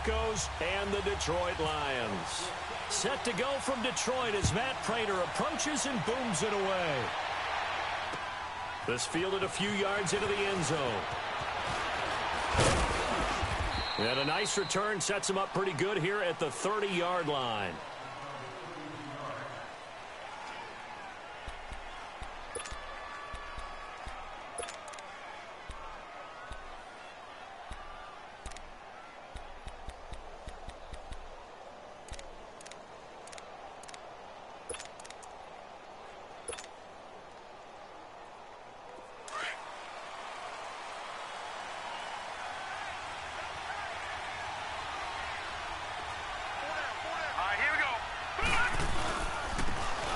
Broncos and the Detroit Lions. Set to go from Detroit as Matt Prater approaches and booms it away. This fielded a few yards into the end zone. And a nice return sets him up pretty good here at the 30-yard line.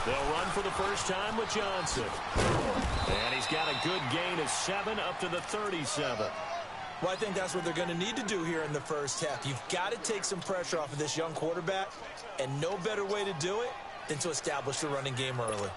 They'll run for the first time with Johnson. And he's got a good gain of 7 up to the 37. Well, I think that's what they're going to need to do here in the first half. You've got to take some pressure off of this young quarterback, and no better way to do it than to establish the running game early.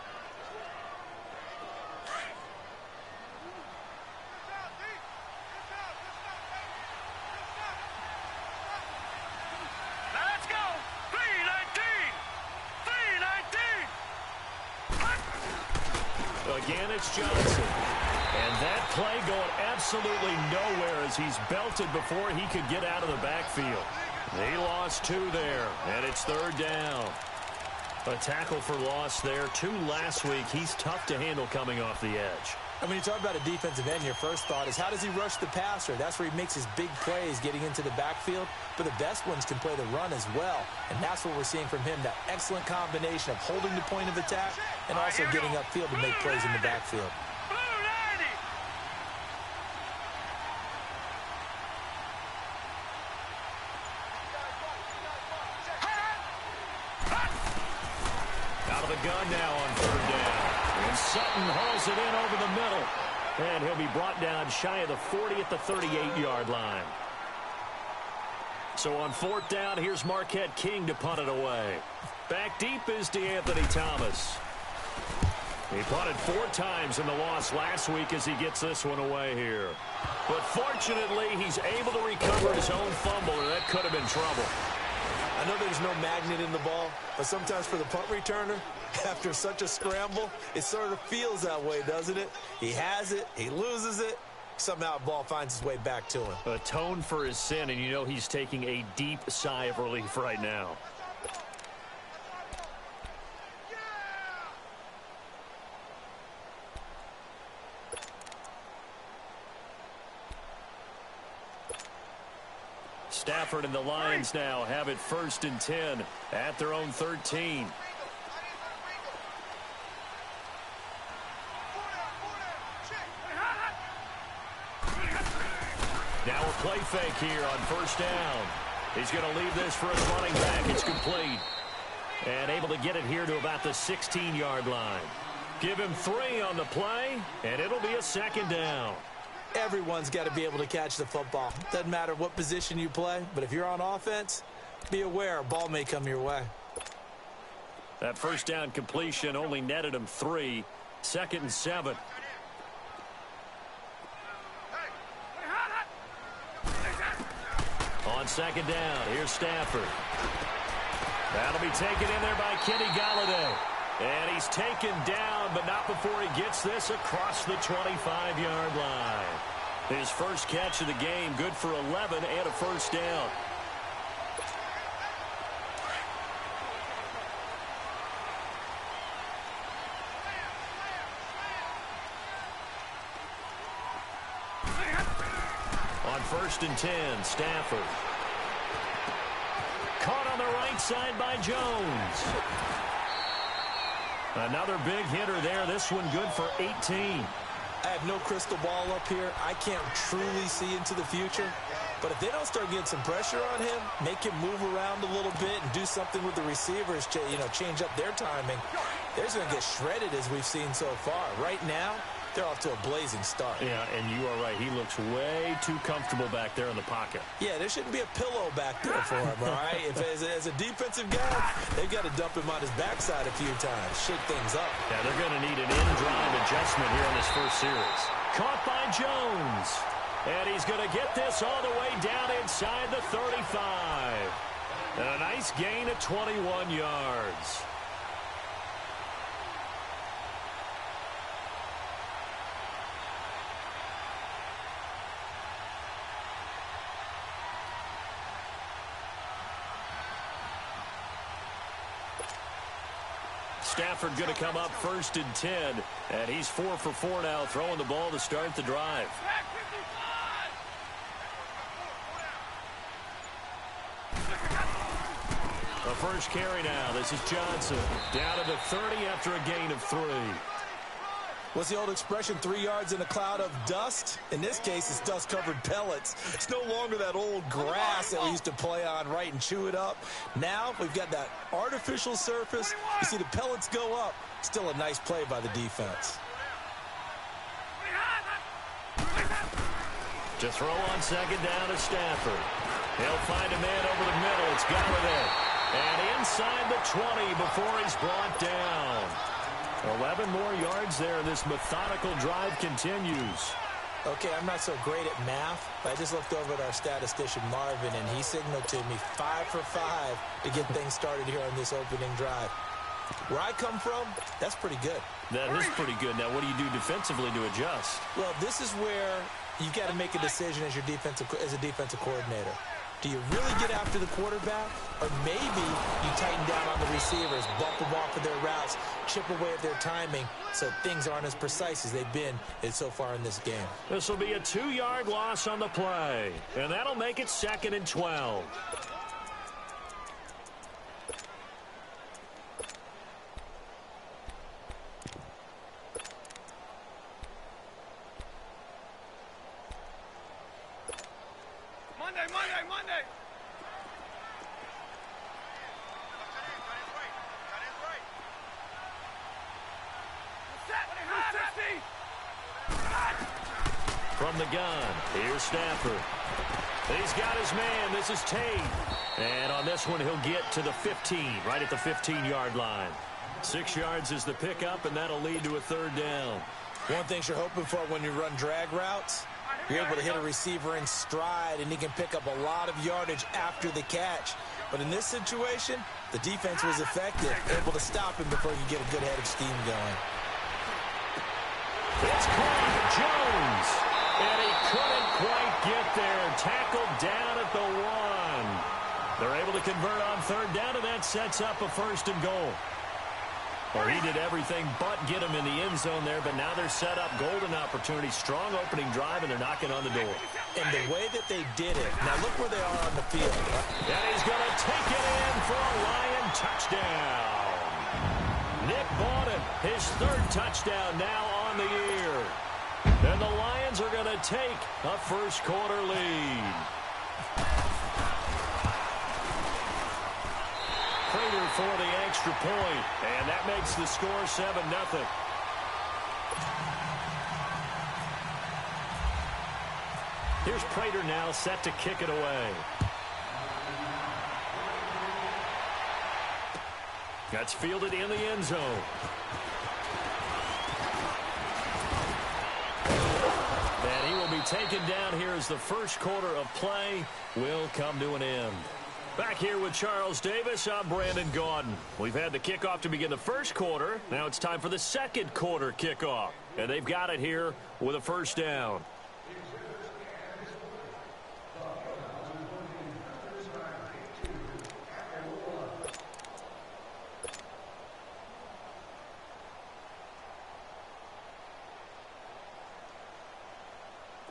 Again, it's Johnson. And that play going absolutely nowhere as he's belted before he could get out of the backfield. He lost 2 there, and it's 3rd down. A tackle for loss there. 2 last week. He's tough to handle coming off the edge. And when you talk about a defensive end, your first thought is, how does he rush the passer? That's where he makes his big plays getting into the backfield. But the best ones can play the run as well. And that's what we're seeing from him, that excellent combination of holding the point of attack and also getting upfield to make plays in the backfield. Out of the gun now on 3rd down. And Sutton hauls it in over the middle. And he'll be brought down shy of the 40 at the 38-yard line. So on 4th down, here's Marquette King to punt it away. Back deep is DeAnthony Thomas. He punted 4 times in the loss last week as he gets this one away here. But fortunately, he's able to recover his own fumble, or that could have been trouble. I know there's no magnet in the ball, but sometimes for the punt returner, after such a scramble, it sort of feels that way, doesn't it? He has it, he loses it, somehow the ball finds its way back to him. Atone for his sin, and you know he's taking a deep sigh of relief right now. Stafford and the Lions now have it 1st and 10 at their own 13. Now a play fake here on 1st down. He's going to leave this for his running back. It's complete. And able to get it here to about the 16-yard line. Give him 3 on the play, and it'll be a 2nd down. Everyone's got to be able to catch the football. Doesn't matter what position you play, but if you're on offense, be aware a ball may come your way. That 1st down completion only netted him 3. 2nd and 7. On 2nd down, here's Stafford. That'll be taken in there by Kenny Golladay. And he's taken down, but not before he gets this across the 25-yard line. His first catch of the game, good for 11 and a 1st down. On 1st and 10, Stafford. Caught on the right side by Jones. Another big hitter there. This one good for 18. I have no crystal ball up here. I can't truly see into the future. But if they don't start getting some pressure on him, make him move around a little bit and do something with the receivers, change up their timing, they're going to get shredded as we've seen so far. Right now, they're off to a blazing start. Yeah, and you are right. He looks way too comfortable back there in the pocket. Yeah, there shouldn't be a pillow back there for him, all right? As a defensive guy, they've got to dump him on his backside a few times, shake things up. Yeah, they're going to need an in-drive adjustment here in this first series. Caught by Jones. And he's going to get this all the way down inside the 35. And a nice gain of 21 yards. Stafford going to come up 1st and 10, and he's 4 for 4 now, throwing the ball to start the drive. The first carry now. This is Johnson. Down to the 30 after a gain of 3. What's the old expression, 3 yards in a cloud of dust? In this case, it's dust-covered pellets. It's no longer that old grass that we used to play on, right, and chew it up. Now we've got that artificial surface. You see the pellets go up. Still a nice play by the defense. To throw on 2nd down to Stafford. He'll find a man over the middle. It's Galladay. And inside the 20 before he's brought down. 11 more yards there, and this methodical drive continues. Okay, I'm not so great at math, but I just looked over at our statistician, Marvin, and he signaled to me 5 for 5 to get things started here on this opening drive. Where I come from, that's pretty good. That is pretty good. Now, what do you do defensively to adjust? Well, this is where you've got to make a decision as a defensive coordinator. Do you really get after the quarterback? Or maybe you tighten down on the receivers, bump them off of their routes, chip away at their timing so things aren't as precise as they've been so far in this game. This will be a 2-yard loss on the play. And that'll make it 2nd and 12. Monday. From the gun, here's Stafford. He's got his man. This is Tate. And on this one, he'll get to the 15, right at the 15-yard line. 6 yards is the pickup, and that'll lead to a 3rd down. One thing you're hoping for when you run drag routes, you're able to hit a receiver in stride, and he can pick up a lot of yardage after the catch. But in this situation, the defense was effective, able to stop him before you get a good head of steam going. It's caught, Jones. And he couldn't quite get there. Tackled down at the 1. They're able to convert on 3rd down, and that sets up a 1st and goal. Well, he did everything but get him in the end zone there, but now they're set up. Golden opportunity, strong opening drive, and they're knocking on the door. And the way that they did it, now look where they are on the field. And he's going to take it in for a Lion touchdown. Nick Bawden, his 3rd touchdown now on the year. And the Lions are going to take a first-quarter lead. Prater for the extra point, and that makes the score 7-0. Here's Prater now set to kick it away. That's fielded in the end zone. And he will be taken down here as the first quarter of play will come to an end. Back here with Charles Davis, I'm Brandon Gaudin. We've had the kickoff to begin the first quarter. Now it's time for the second quarter kickoff. And they've got it here with a 1st down.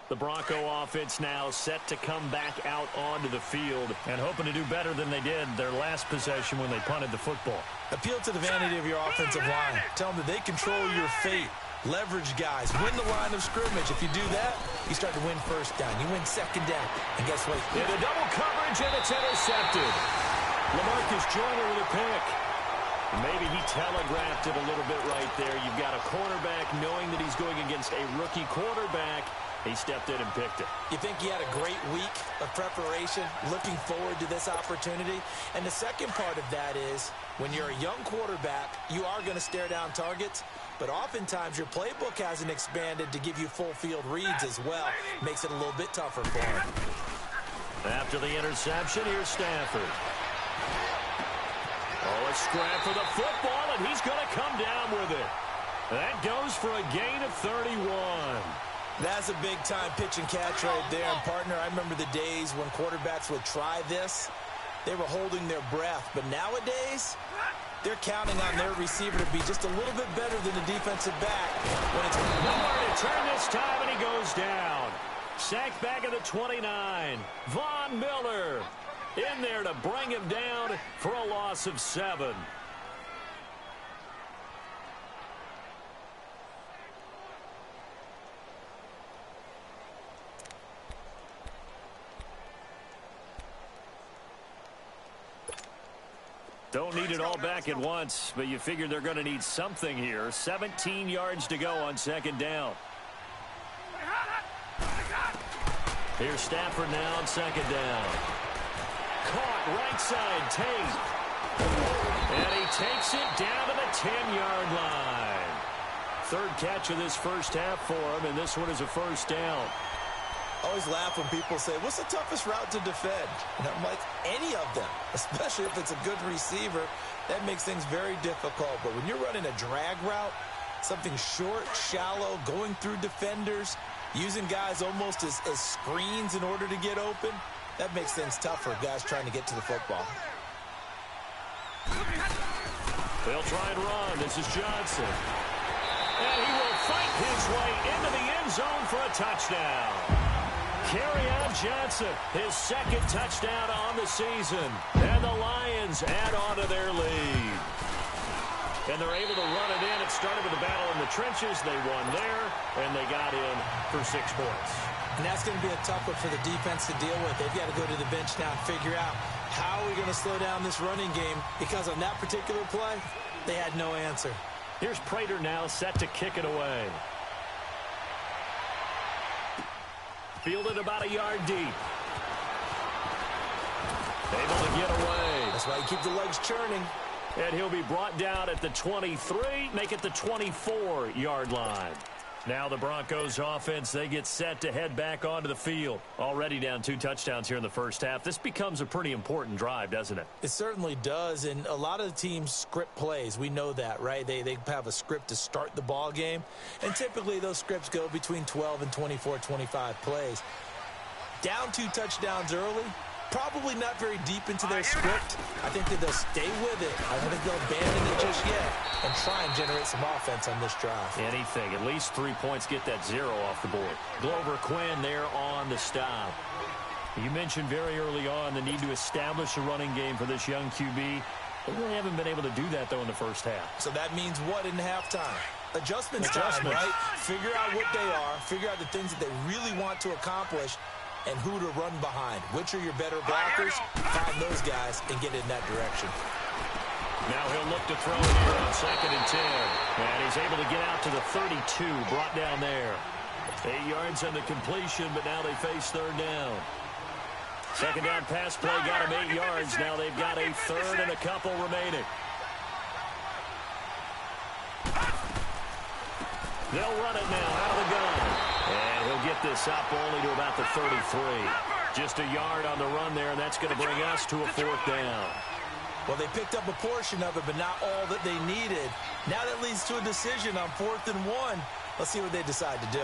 The Bronco offense now set to come back out onto the field and hoping to do better than they did their last possession when they punted the football. Appeal to the vanity of your offensive line. Tell them that they control your fate. Leverage guys. Win the line of scrimmage. If you do that, you start to win 1st down. You win 2nd down. And guess what? Into double coverage, and it's intercepted. LaMarcus Joyner with a pick. Maybe he telegraphed it a little bit right there. You've got a cornerback knowing that he's going against a rookie quarterback. He stepped in and picked it. You think he had a great week of preparation, looking forward to this opportunity? And the second part of that is, when you're a young quarterback, you are going to stare down targets, but oftentimes your playbook hasn't expanded to give you full field reads as well. Makes it a little bit tougher for him. After the interception, here's Stafford. Oh, a scrap for the football, and he's going to come down with it. That goes for a gain of 31. That's a big-time pitch and catch right there. And, partner, I remember the days when quarterbacks would try this. They were holding their breath. But nowadays, they're counting on their receiver to be just a little bit better than the defensive back. When it's nowhere to turn this time, and he goes down. Sacked back at the 29. Von Miller in there to bring him down for a loss of 7. Don't need it all back at once, but you figure they're going to need something here. 17 yards to go on second down. Here's Stafford now on second down. Caught right side, Tate. And he takes it down to the 10-yard line. Third catch of this first half for him, and this one is a first down. I always laugh when people say, what's the toughest route to defend? And I'm like, any of them, especially if it's a good receiver. That makes things very difficult. But when you're running a drag route, something short, shallow, going through defenders, using guys almost as screens in order to get open, that makes things tough for guys trying to get to the football. They'll try and run. This is Johnson. And he will fight his way into the end zone for a touchdown. Kerryon Johnson, his second touchdown on the season. And the Lions add on to their lead. And they're able to run it in. It started with a battle in the trenches. They won there, and they got in for 6 points. And that's going to be a tough one for the defense to deal with. They've got to go to the bench now and figure out how are we going to slow down this running game, because on that particular play, they had no answer. Here's Prater now set to kick it away. Fielded about a yard deep. Able to get away. That's why you keep the legs churning. And he'll be brought down at the 23, make it the 24-yard line. Now the Broncos offense, they get set to head back onto the field. Already down 2 touchdowns here in the first half. This becomes a pretty important drive, doesn't it? It certainly does, and a lot of the teams script plays. We know that, right? They have a script to start the ball game, and typically those scripts go between 12 and 24, 25 plays. Down 2 touchdowns early, probably not very deep into their script. I think that they'll stay with it. I don't think they'll abandon it just yet and try and generate some offense on this drive. Anything. At least 3 points, get that 0 off the board. Glover Quinn there on the stop. You mentioned very early on the need to establish a running game for this young QB. They really haven't been able to do that, though, in the first half. So that means what in halftime? Adjustments time, right? Figure out what they are. Figure out the things that they really want to accomplish and who to run behind. Which are your better blockers? Find those guys and get in that direction. Now he'll look to throw here on 2nd and 10. And he's able to get out to the 32, brought down there. 8 yards on the completion, but now they face 3rd down. Second down pass play got him 8 yards. Now they've got a 3rd and a couple remaining. They'll run it now out of the gun. And he'll get this up only to about the 33. Just a yard on the run there, and that's going to bring us to a 4th down. Well, they picked up a portion of it, but not all that they needed. Now that leads to a decision on 4th and 1. Let's see what they decide to do.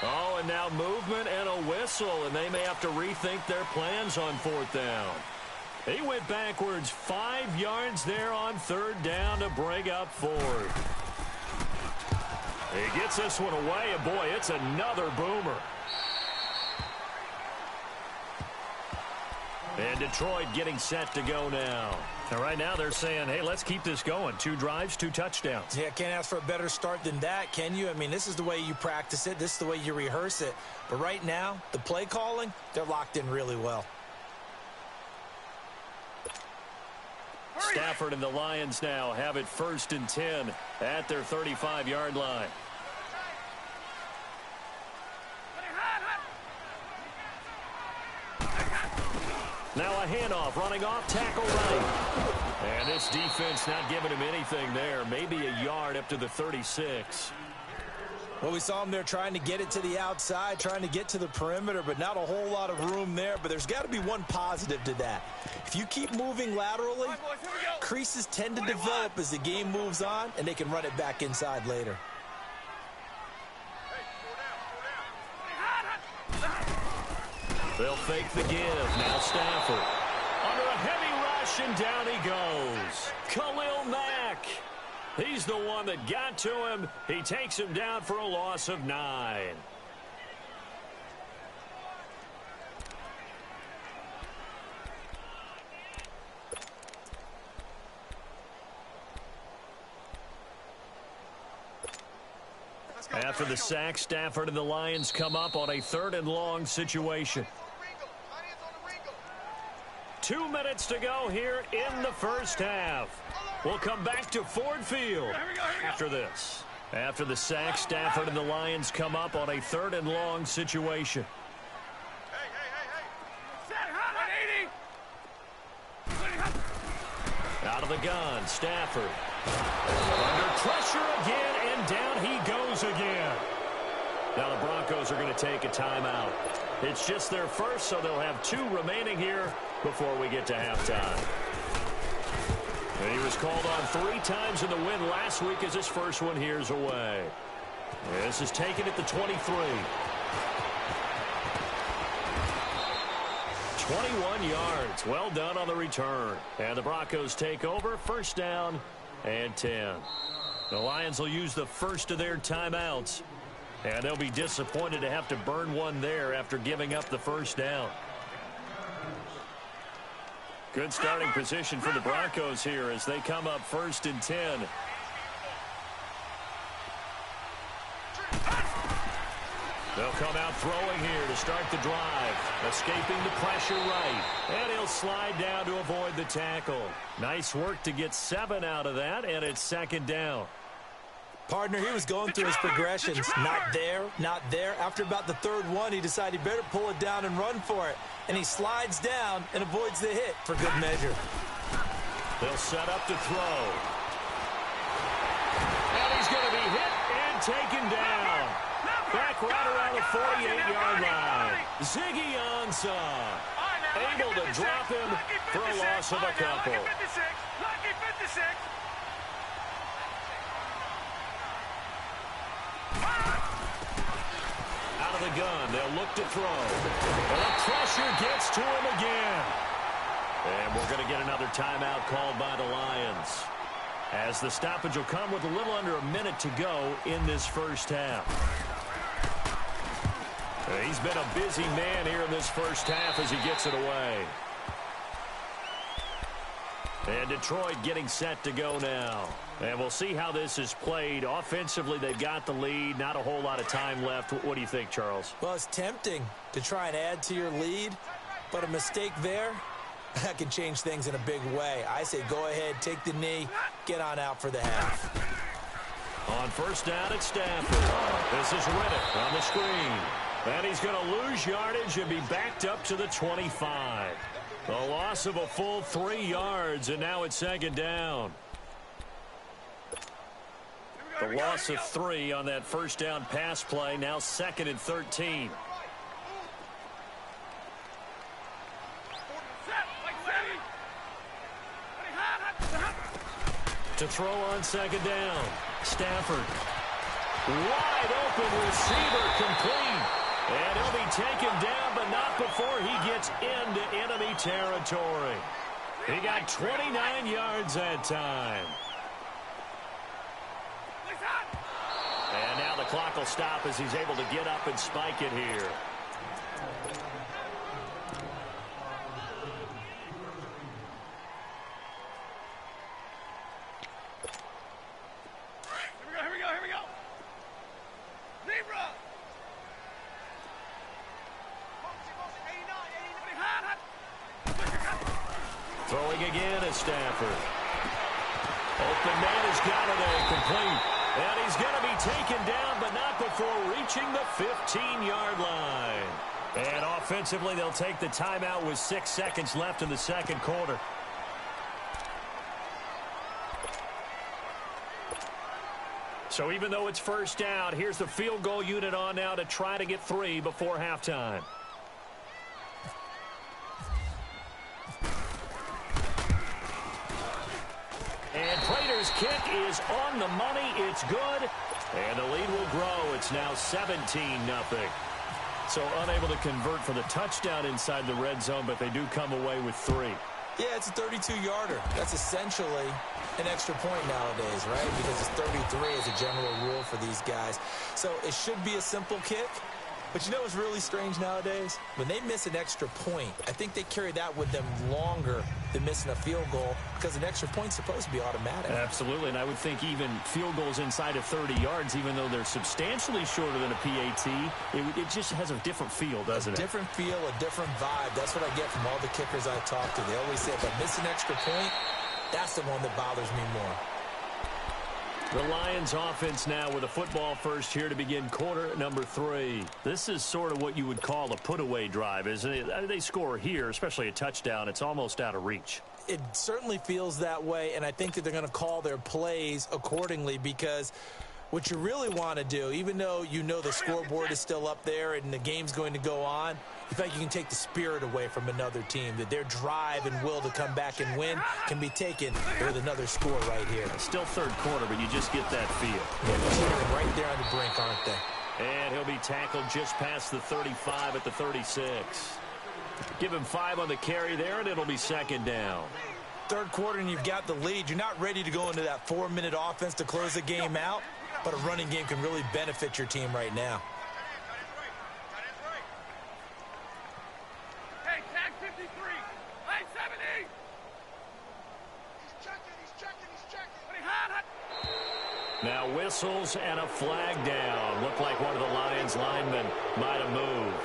Oh, and now movement and a whistle, and they may have to rethink their plans on 4th down. He went backwards 5 yards there on 3rd down to bring up 4th. He gets this one away, and boy, it's another boomer. And Detroit getting set to go now. And right now they're saying, hey, let's keep this going. 2 drives, 2 touchdowns. Yeah, can't ask for a better start than that, can you? I mean, this is the way you practice it. This is the way you rehearse it. But right now, the play calling, they're locked in really well. Stafford and the Lions now have it 1st and 10 at their 35-yard line. Now a handoff, running off, tackle right. And this defense not giving him anything there. Maybe a yard up to the 36. Well, we saw him there trying to get it to the outside, trying to get to the perimeter, but not a whole lot of room there. But there's got to be one positive to that. If you keep moving laterally, creases tend to develop as the game moves on, and they can run it back inside later. They'll fake the give. Now Stafford. Under a heavy rush, and down he goes. Khalil Mack. He's the one that got to him. He takes him down for a loss of 9. After the sack, Stafford and the Lions come up on a 3rd and long situation. 2 minutes to go here in the first half. We'll come back to Ford Field after this. After the sack, Stafford and the Lions come up on a 3rd and long situation. Out of the gun, Stafford. Under pressure again, and down he goes again. Now the Broncos are going to take a timeout. It's just their first, so they'll have 2 remaining here before we get to halftime. And he was called on 3 times in the win last week as his first one here's away. This is taken at the 23. 21 yards. Well done on the return. And the Broncos take over. First down and 10. The Lions will use the first of their timeouts. And they'll be disappointed to have to burn one there after giving up the first down. Good starting position for the Broncos here as they come up 1st and 10. They'll come out throwing here to start the drive. Escaping the pressure right. And he'll slide down to avoid the tackle. Nice work to get 7 out of that, and it's 2nd down. Partner, he was going through his progressions. Not there, not there. After about the 3rd one, he decided he better pull it down and run for it. And he slides down and avoids the hit for good measure. They'll set up to throw. And he's going to be hit and taken down. Back right around the 48-yard line. Ziggy Ansah able to drop him for a loss of a couple. Out of the gun, they'll look to throw. And the pressure gets to him again. And we're going to get another timeout called by the Lions, as the stoppage will come with a little under a minute to go in this first half. He's been a busy man here in this first half as he gets it away. And Detroit getting set to go now. And we'll see how this is played. Offensively, they've got the lead. Not a whole lot of time left. What do you think, Charles? Well, it's tempting to try and add to your lead, but a mistake there, that can change things in a big way. I say go ahead, take the knee, get on out for the half. On first down at Stafford. This is Riddick on the screen. And he's going to lose yardage and be backed up to the 25. A loss of a full 3 yards, and now it's 2nd down. The loss of 3 on that first down pass play, now 2nd and 13. To throw on 2nd down. Stafford. Wide open receiver, complete. And he'll be taken down, but not before he gets into enemy territory. He got 29 yards that time. And now the clock will stop as he's able to get up and spike it here. Here we go. Zebra! Throwing again at Stafford. Open man has got it complete. And he's going to be taken down, but not before reaching the 15-yard line. And offensively, they'll take the timeout with 6 seconds left in the second quarter. So even though it's first down, here's the field goal unit on now to try to get 3 before halftime. And Prater's kick is on the money. It's good. And the lead will grow. It's now 17-0. So unable to convert for the touchdown inside the red zone, but they do come away with 3. Yeah, it's a 32-yarder. That's essentially an extra point nowadays, right? Because it's 33 as a general rule for these guys. So it should be a simple kick. But you know what's really strange nowadays? When they miss an extra point, I think they carry that with them longer than missing a field goal because an extra point's supposed to be automatic. Absolutely, and I would think even field goals inside of 30 yards, even though they're substantially shorter than a PAT, it just has a different feel, doesn't it? A different feel, a different vibe. That's what I get from all the kickers I talk to. They always say, if I miss an extra point, that's the one that bothers me more. The Lions offense now with a football first here to begin quarter number 3. This is sort of what you would call a put-away drive, isn't it? They score here, especially a touchdown. It's almost out of reach. It certainly feels that way, and I think that they're going to call their plays accordingly because what you really want to do, even though you know the scoreboard is still up there and the game's going to go on, you think you can take the spirit away from another team, that their drive and will to come back and win can be taken with another score right here. Still third quarter, but you just get that feel. Yeah, they're right there on the brink, aren't they? And he'll be tackled just past the 35 at the 36. Give him 5 on the carry there, and it'll be second down. Third quarter, and you've got the lead. You're not ready to go into that 4-minute offense to close the game out, but a running game can really benefit your team right now. Now whistles and a flag down. Looked like one of the Lions linemen might have moved.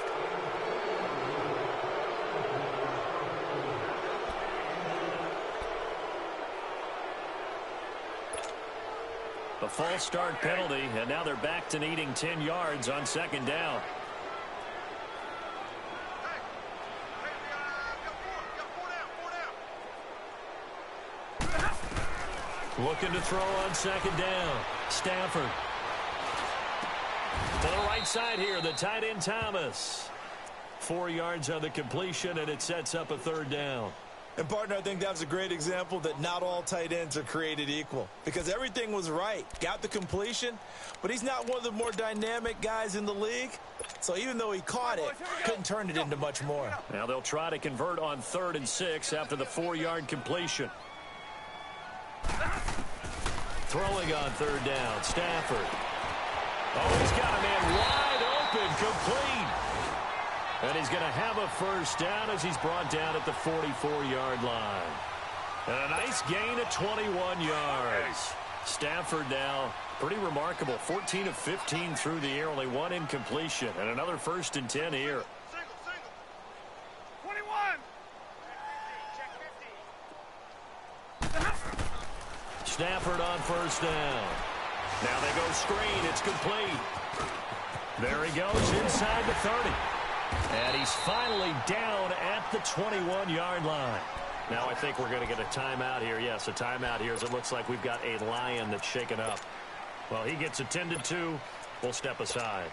A false start penalty, and now they're back to needing 10 yards on second down. Looking to throw on second down. Stafford. To the right side here, the tight end Thomas. 4 yards on the completion, and it sets up a third down. And, partner, I think that was a great example that not all tight ends are created equal because everything was right. Got the completion, but he's not one of the more dynamic guys in the league. So even though he caught it, couldn't turn it into much more. Now they'll try to convert on 3rd and 6 after the 4-yard completion. Throwing on 3rd down, Stafford. Oh, he's got a man wide open, complete. And he's going to have a first down as he's brought down at the 44-yard line. And a nice gain of 21 yards. Stafford now, pretty remarkable. 14 of 15 through the air, only 1 incompletion. And another 1st and 10 here. 21. Stafford on 1st down. Now they go screen. It's complete. There he goes inside the 30. And he's finally down at the 21-yard line. Now I think we're going to get a timeout here. Yes, a timeout here as it looks like we've got a Lion that's shaken up. Well, he gets attended to. We'll step aside.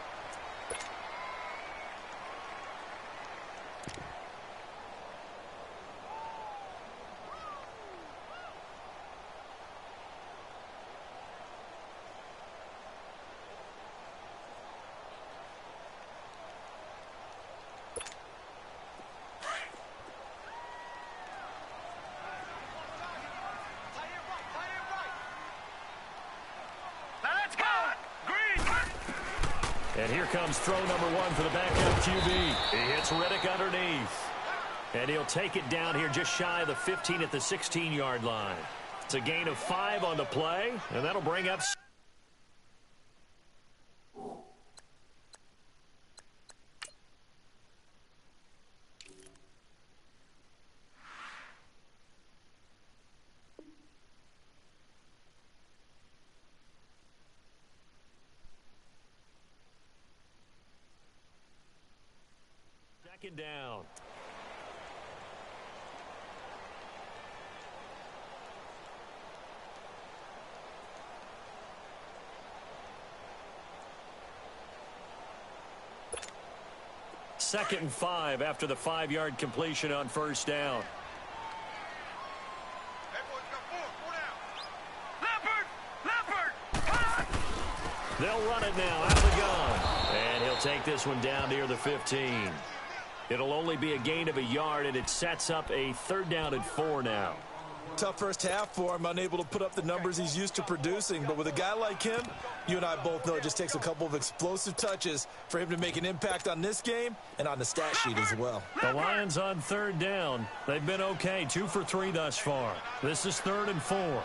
And here comes throw number 1 for the backup QB. He hits Riddick underneath. And he'll take it down here just shy of the 15 at the 16-yard line. It's a gain of 5 on the play, and that'll bring up... Second down. 2nd and 5 after the 5-yard completion on first down. They'll run it now out of the gun. And he'll take this one down near the 15. It'll only be a gain of a yard, and it sets up a 3rd down and 4 now. Tough first half for him, unable to put up the numbers he's used to producing. But with a guy like him, you and I both know it just takes a couple of explosive touches for him to make an impact on this game and on the stat sheet as well. The Lions on 3rd down. They've been okay, 2 for 3 thus far. This is 3rd and 4.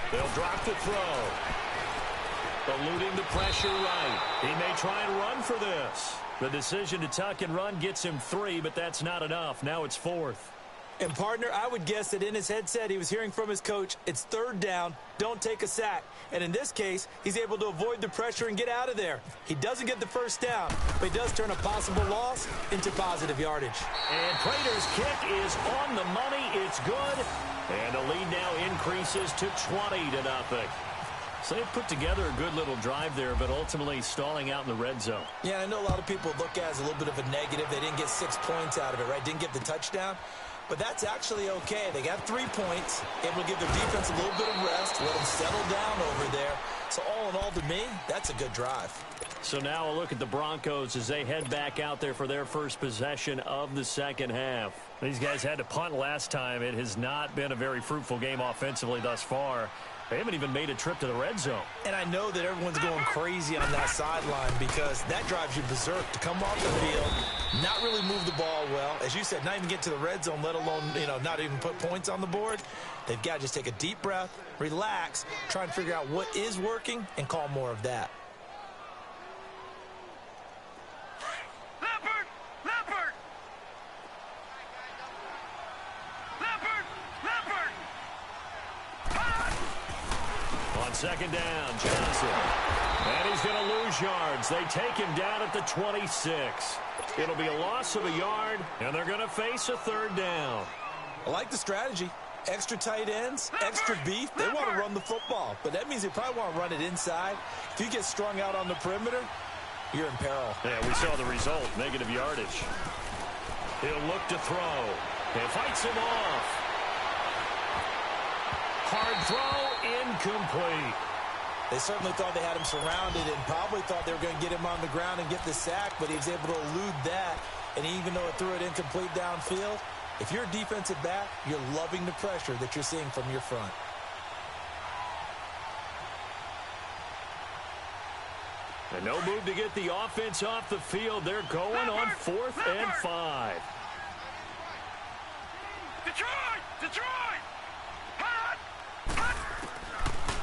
They'll drop the throw. Eluding the pressure right. He may try and run for this. The decision to tuck and run gets him 3, but that's not enough. Now it's 4th. And, partner, I would guess that in his headset he was hearing from his coach, it's 3rd down, don't take a sack. And in this case, he's able to avoid the pressure and get out of there. He doesn't get the first down, but he does turn a possible loss into positive yardage. And Prater's kick is on the money. It's good. And the lead now increases to 20-0. So they put together a good little drive there, but ultimately stalling out in the red zone. Yeah, I know a lot of people look at it as a little bit of a negative. They didn't get 6 points out of it, right? Didn't get the touchdown. But that's actually okay. They got 3 points, able to give their defense a little bit of rest, let them settle down over there. So all in all, to me, that's a good drive. So now a look at the Broncos as they head back out there for their first possession of the second half. These guys had to punt last time. It has not been a very fruitful game offensively thus far. They haven't even made a trip to the red zone. And I know that everyone's going crazy on that sideline because that drives you berserk to come off the field, not really move the ball well. As you said, not even get to the red zone, let alone, not even put points on the board. They've got to just take a deep breath, relax, try and figure out what is working and call more of that. On 2nd down, Johnson. And he's going to lose yards. They take him down at the 26. It'll be a loss of a yard, and they're going to face a 3rd down. I like the strategy. Extra tight ends, extra beef. They want to run the football, but that means they probably want to run it inside. If you get strung out on the perimeter, you're in peril. Yeah, we saw the result, negative yardage. He'll look to throw. He fights him off. Hard throw, incomplete. They certainly thought they had him surrounded and probably thought they were going to get him on the ground and get the sack, but he was able to elude that. And even though it threw it incomplete downfield, if you're a defensive back, you're loving the pressure that you're seeing from your front. And no move to get the offense off the field. They're going on 4th and 5. Detroit!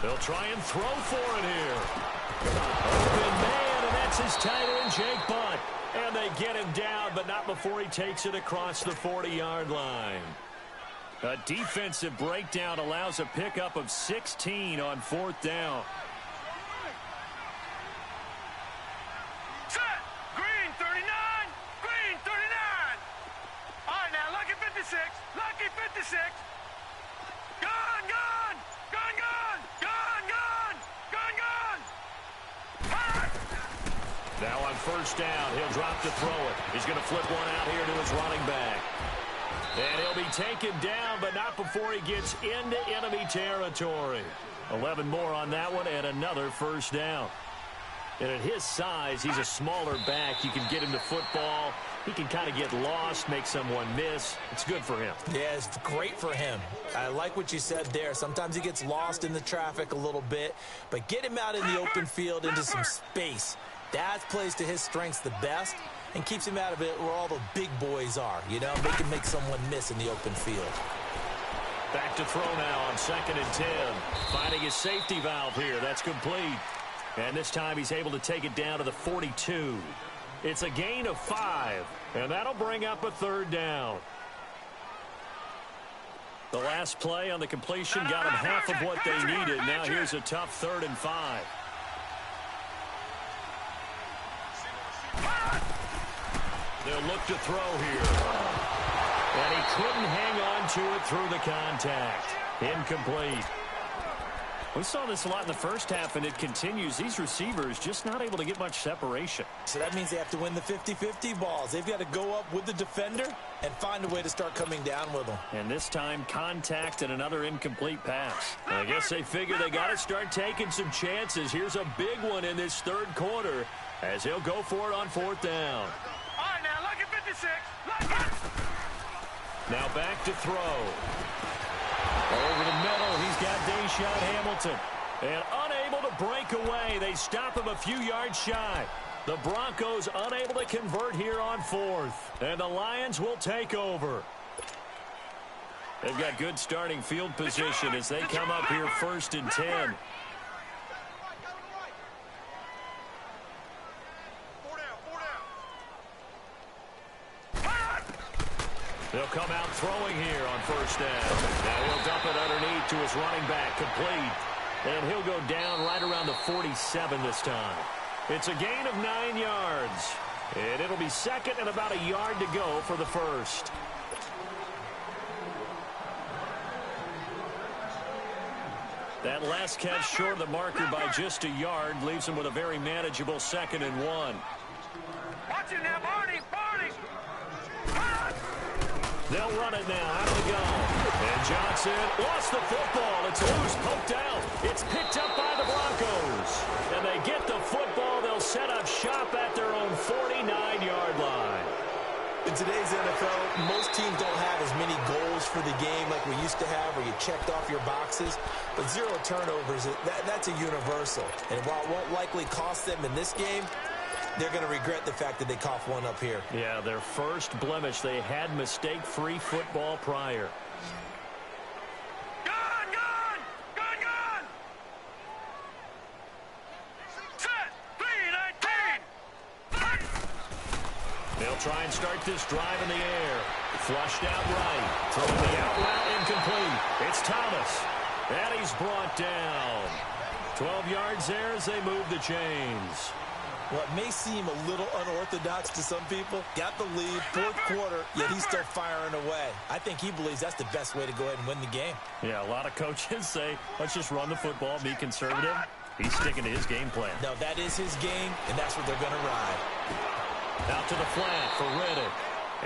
They'll try and throw for it here. Open man, and that's his tight end, Jake Butt. And they get him down, but not before he takes it across the 40-yard line. A defensive breakdown allows a pickup of 16 on 4th down. Set! Green 39! Green 39! All right, now, lucky 56! Lucky 56! Gun! Gun! Gun! Gun! Gun! Gun! Gun! Gun! Hot! Now on 1st down, he'll drop to throw it. He's going to flip one out here to his running back. And he'll be taken down, but not before he gets into enemy territory. 11 more on that one, and another 1st down. And at his size, he's a smaller back. You can get him to football. He can kind of get lost, make someone miss. It's good for him. Yeah, it's great for him. I like what you said there. Sometimes he gets lost in the traffic a little bit, but get him out in the open field into some space. That plays to his strengths the best and keeps him out of it where all the big boys are. They can make someone miss in the open field. Back to throw now on 2nd and 10. Finding his safety valve here. That's complete. And this time he's able to take it down to the 42. It's a gain of 5, and that'll bring up a 3rd down. The last play on the completion got them half of what they needed. Now here's a tough 3rd and 5. They'll look to throw here. And he couldn't hang on to it through the contact. Incomplete. We saw this a lot in the first half, and it continues. These receivers just not able to get much separation. So that means they have to win the 50-50 balls. They've got to go up with the defender and find a way to start coming down with them. And this time, contact and another incomplete pass. I guess they figure they got to start taking some chances. Here's a big one in this third quarter as he'll go for it on fourth down. All right, now, look at 56. Look at. Now back to throw. Over the middle, he's got Deshaun Hamilton. And unable to break away. They stop him a few yards shy. The Broncos unable to convert here on fourth. And the Lions will take over. They've got good starting field position as they come up here first and 10. They'll come out throwing here on first down. Now he'll dump it underneath to his running back, complete. And he'll go down right around the 47 this time. It's a gain of 9 yards. And it'll be second and about a yard to go for the first. That last catch short of the marker by just a yard leaves him with a very manageable 2nd and 1. Watch it now, Barney. Barney. They'll run it now out of the gun. And Johnson lost the football. It's loose, poked out. It's picked up by the Broncos. And they get the football. They'll set up shop at their own 49-yard line. In today's NFL, most teams don't have as many goals for the game like we used to have where you checked off your boxes. But 0 turnovers, that's a universal. And while it won't likely cost them in this game, they're going to regret the fact that they coughed one up here. Yeah, their first blemish. They had mistake-free football prior. Gun, gun, gun, gun. Set, 3-19. They'll try and start this drive in the air. Flushed out right. Throwing the out route incomplete. It's Thomas. And he's brought down. 12 yards there as they move the chains. What may seem a little unorthodox to some people, got the lead, fourth quarter, yet he's still firing away. I think he believes that's the best way to go ahead and win the game. Yeah, a lot of coaches say, let's just run the football, be conservative. He's sticking to his game plan. No, that is his game, and that's what they're going to ride. Out to the flat for Riddick.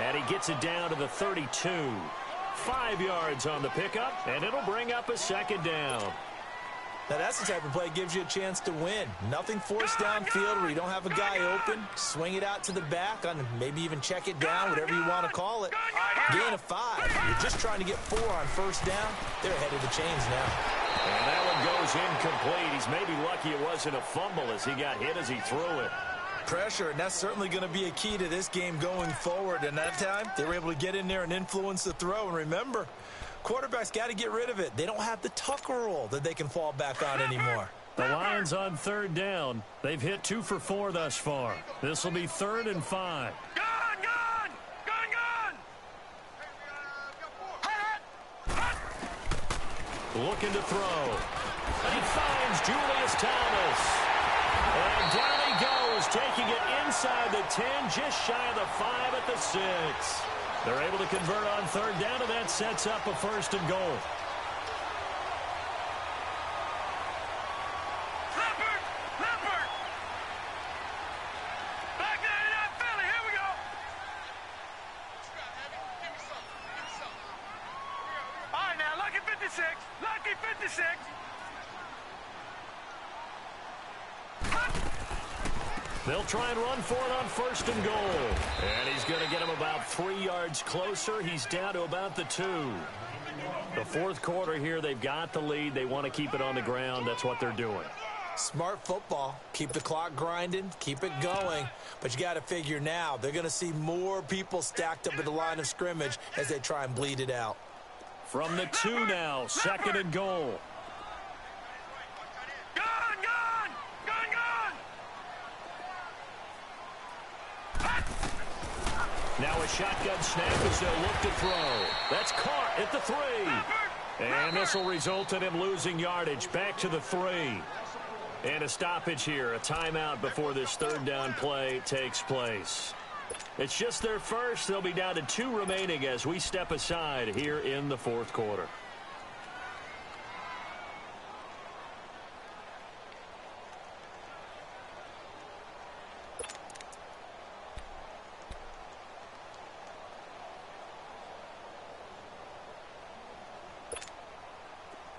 And he gets it down to the 32. 5 yards on the pickup, and it'll bring up a 2nd down. Now, that's the type of play that gives you a chance to win. Nothing forced downfield where you don't have a guy open. Swing it out to the back, on maybe even check it down, whatever you want to call it. Gain of 5. You're just trying to get 4 on first down. They're ahead of the chains now. And that one goes incomplete. He's maybe lucky it wasn't a fumble as he got hit as he threw it. Pressure, and that's certainly going to be a key to this game going forward. And that time, they were able to get in there and influence the throw. And remember, quarterbacks got to get rid of it. They don't have the Tucker rule that they can fall back on anymore. The Lions on 3rd down. They've hit 2 for 4 thus far. This will be 3rd and 5. Gun, gun, gun, gun. Looking to throw. And he finds Julius Thomas. And down he goes, taking it inside the 10, just shy of the 5 at the 6. They're able to convert on 3rd down, and that sets up a 1st and goal. Leopard, Leopard. Back 99 Philly, here we go. All right, now, lucky 56. Lucky 56. They'll try and run for it on 1st and goal. And he's going to get him about 3 yards closer. He's down to about the 2. The 4th quarter here, they've got the lead. They want to keep it on the ground. That's what they're doing. Smart football. Keep the clock grinding. Keep it going. But you got to figure now, they're going to see more people stacked up at the line of scrimmage as they try and bleed it out. From the 2 now, 2nd and goal. Gun, gun, gun, gun. Now a shotgun snap as they'll look to throw. That's caught at the 3. And this will result in him losing yardage back to the 3. And a stoppage here, a timeout before this 3rd down play takes place. It's just their first. They'll be down to 2 remaining as we step aside here in the 4th quarter.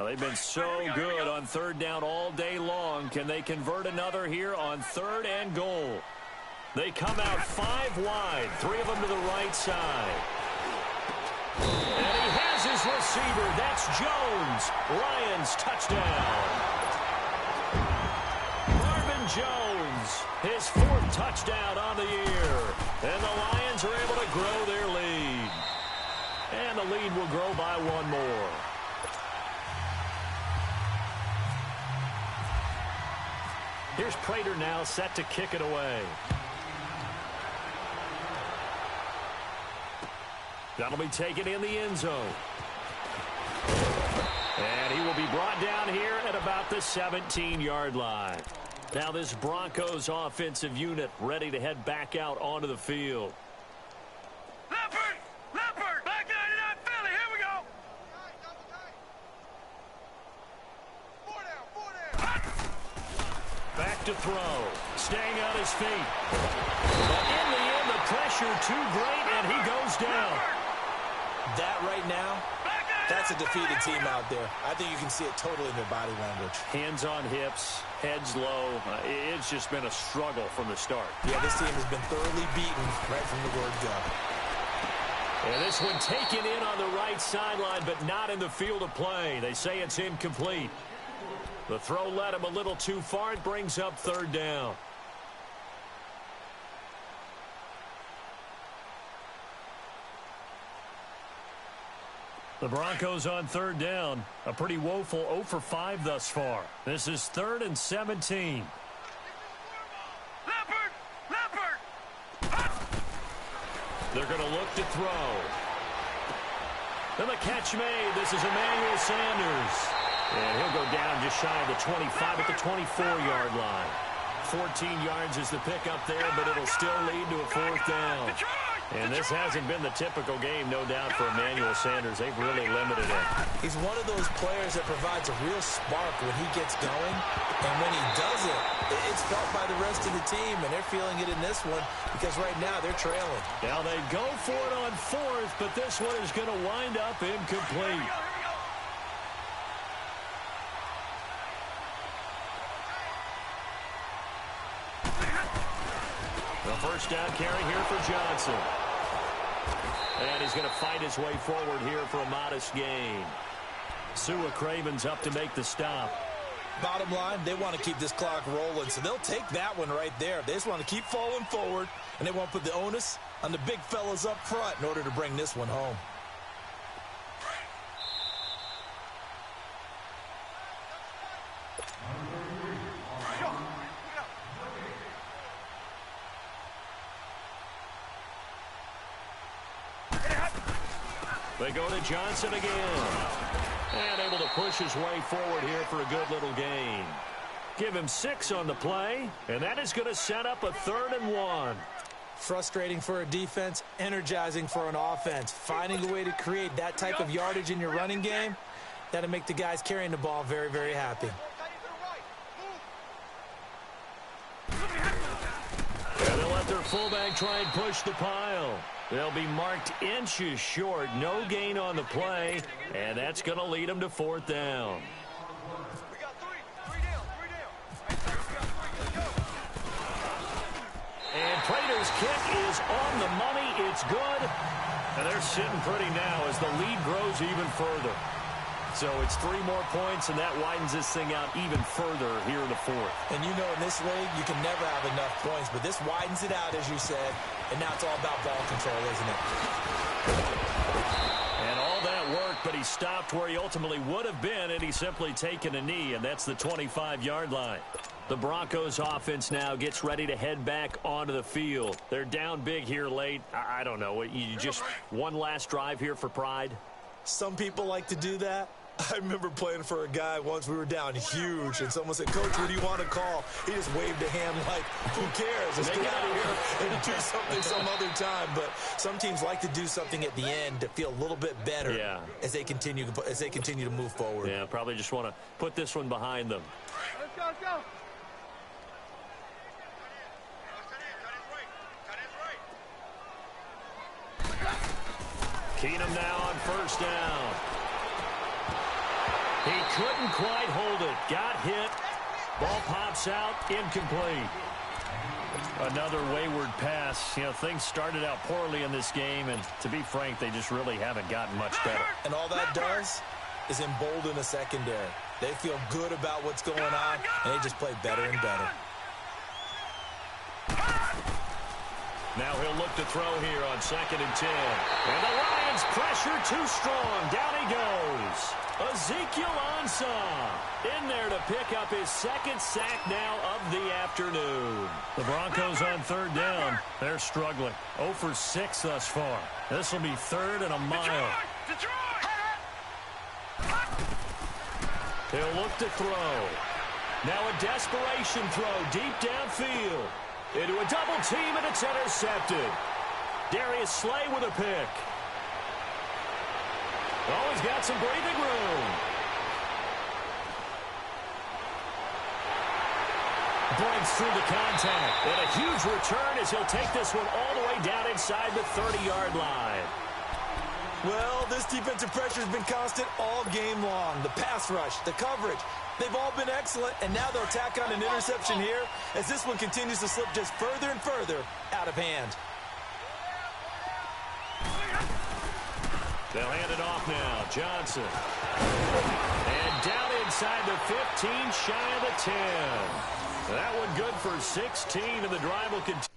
Well, they've been so good on third down all day long. Can they convert another here on third and goal? They come out 5 wide, 3 of them to the right side. And he has his receiver. That's Jones. Lions touchdown. Marvin Jones, his 4th touchdown on the year. And the Lions are able to grow their lead. And the lead will grow by 1 more. Here's Prater now set to kick it away. That'll be taken in the end zone. And he will be brought down here at about the 17-yard line. Now this Broncos offensive unit ready to head back out onto the field. Leopard, back 99 Philly, here we go. Four down. Back to throw, staying on his feet. But in the end, the pressure too great, and he goes down. That right now, that's a defeated team out there. I think you can see it totally in their body language. Hands on hips, heads low. It's just been a struggle from the start. Yeah, this team has been thoroughly beaten right from the word go. And this one taken in on the right sideline, but not in the field of play. They say it's incomplete. The throw led him a little too far. It brings up third down. The Broncos on third down. A pretty woeful 0 for 5 thus far. This is 3rd and 17. Leopard! They're going to look to throw. And the catch made. This is Emmanuel Sanders. And he'll go down just shy of the 25 at the 24-yard line. 14 yards is the pickup there, but it'll still lead to a 4th down. And this hasn't been the typical game, no doubt, for Emmanuel Sanders. They've really limited him. He's one of those players that provides a real spark when he gets going. And when he does it, it's felt by the rest of the team, and they're feeling it in this one because right now they're trailing. Now they go for it on 4th, but this one is going to wind up incomplete. The first down carry here for Johnson. And he's going to fight his way forward here for a modest gain. Sua Craven's up to make the stop. Bottom line, they want to keep this clock rolling, so they'll take that one right there. They just want to keep falling forward, and they want to put the onus on the big fellas up front in order to bring this one home. They go to Johnson again. And able to push his way forward here for a good little gain. Give him 6 on the play, and that is going to set up a 3rd and 1. Frustrating for a defense, energizing for an offense. Finding a way to create that type of yardage in your running game, that'll make the guys carrying the ball very, very happy. And they'll let their fullback try and push the pile. They'll be marked inches short. No gain on the play, and that's going to lead them to 4th down. We got three down. And Prater's kick is on the money. It's good. And they're sitting pretty now as the lead grows even further. So it's 3 more points, and that widens this thing out even further here in the 4th. And you know in this league, you can never have enough points, but this widens it out, as you said, and now it's all about ball control, isn't it? And all that work, but he stopped where he ultimately would have been, and he's simply taken a knee, and that's the 25-yard line. The Broncos offense now gets ready to head back onto the field. They're down big here late. I don't know. You just one last drive here for pride? Some people like to do that. I remember playing for a guy once. We were down huge, and someone said, "Coach, what do you want to call?" He just waved a hand like, who cares? Let's get out of here and do something some other time. But some teams like to do something at the end to feel a little bit better as they continue to move forward. Yeah, probably just want to put this one behind them. Let's go, let's go. Keenum now on first down. He couldn't quite hold it. Got hit. Ball pops out, incomplete. Another wayward pass. You know, things started out poorly in this game, and to be frank, they just really haven't gotten much better. And all that does is embolden the secondary. They feel good about what's going on, and they just play better and better. Now he'll look to throw here on 2nd and 10. And the Lions pressure too strong. Down he goes. Ezekiel Ansah in there to pick up his 2nd sack now of the afternoon. The Broncos on 3rd down. They're struggling. 0 for 6 thus far. This will be 3rd and a mile. He'll look to throw. Now a desperation throw deep downfield. Into a double team, and it's intercepted. Darius Slay with a pick. Oh, he's got some breathing room. Breaks through the contact. And a huge return as he'll take this one all the way down inside the 30-yard line. Well, this defensive pressure has been constant all game long. The pass rush, the coverage, they've all been excellent, and now they'll tack on an interception here as this one continues to slip just further and further out of hand. They'll hand it off now. Johnson. And down inside the 15, shy of the 10. That one good for 16, and the drive will continue.